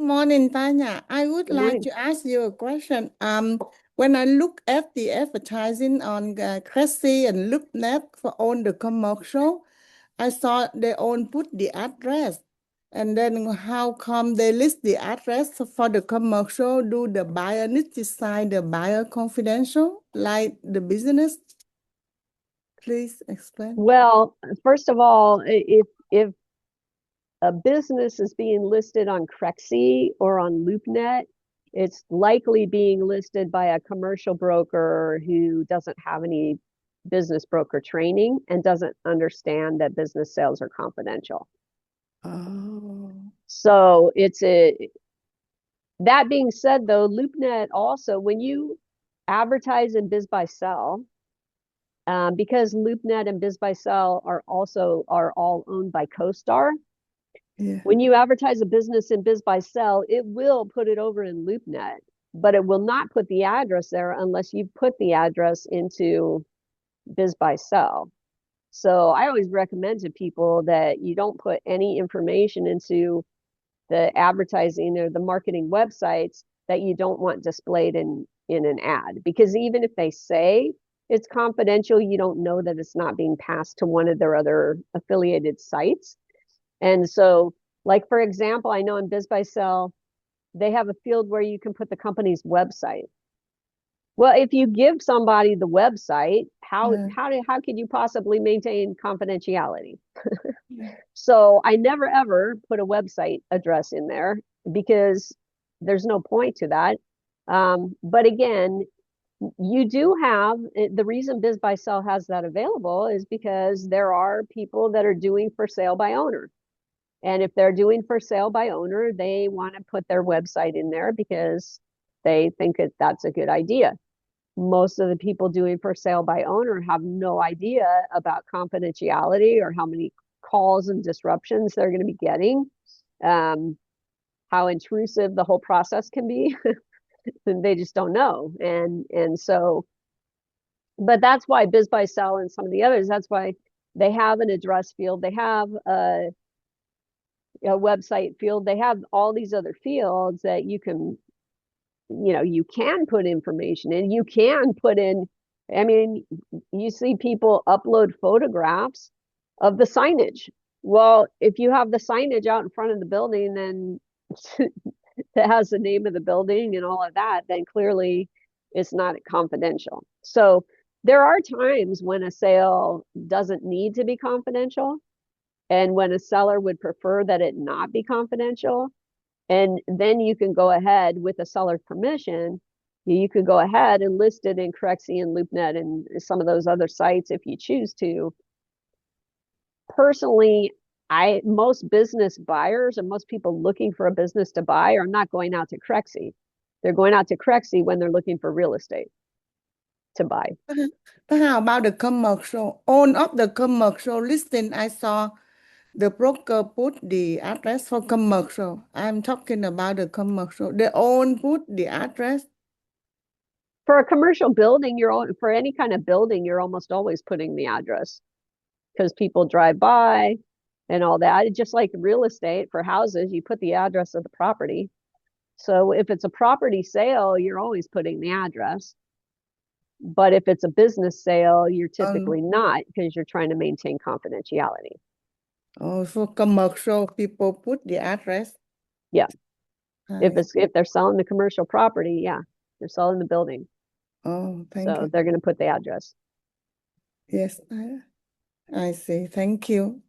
morning, Tanya. I would Good like morning. to ask you a question. When I look at the advertising on Cressy and LoopNet for on the commercial, I saw they all put the address. And then how come they list the address for the commercial? Do the buyer need to sign the buyer confidential like the business? Please explain. Well, first of all, if a business is being listed on Crexi or on LoopNet, it's likely being listed by a commercial broker who doesn't have any business broker training and doesn't understand that business sales are confidential. Oh. So that being said though, LoopNet also, when you advertise in BizBuySell, because LoopNet and BizBuySell are all owned by CoStar. Yeah. When you advertise a business in BizBuySell, it will put it over in LoopNet, but it will not put the address there unless you put the address into BizBuySell. So I always recommend to people that you don't put any information into the advertising or the marketing websites that you don't want displayed in an ad, because even if they say it's confidential, you don't know that it's not being passed to one of their other affiliated sites. And so, like, for example, I know in BizBuySell, they have a field where you can put the company's website. Well, if you give somebody the website, how could you possibly maintain confidentiality? So I never ever put a website address in there because there's no point to that. But again, you do have the reason BizBuySell has that available is because there are people that are doing for sale by owner. And if they're doing for sale by owner, they want to put their website in there because they think that's a good idea. Most of the people doing for sale by owner have no idea about confidentiality or how many calls and disruptions they're going to be getting, how intrusive the whole process can be. They just don't know. And so, but that's why BizBuySell and some of the others, that's why they have an address field. They have a website field. They have all these other fields that you can put information in. You can put in, I mean, you see people upload photographs of the signage. Well, if you have the signage out in front of the building, then that has the name of the building and all of that, then clearly it's not confidential. So there are times when a sale doesn't need to be confidential, and when a seller would prefer that it not be confidential. And then you can go ahead with the seller's permission. You could go ahead and list it in Crexi and LoopNet and some of those other sites if you choose to. Personally, most business buyers and most people looking for a business to buy are not going out to Crexi. They're going out to Crexi when they're looking for real estate to buy. But how about the commercial? On of the commercial listing, I saw the broker put the address for commercial. I'm talking about the commercial. They all put the address. For a commercial building, for any kind of building, you're almost always putting the address because people drive by and all that. It's just like real estate for houses, you put the address of the property. So if it's a property sale, you're always putting the address. But if it's a business sale, you're typically not, because you're trying to maintain confidentiality. Oh, for commercial, people put the address. Yeah. If they're selling the commercial property, yeah, they're selling the building. Oh, thank So you. they're going to put the address. Yes, I see. Thank you.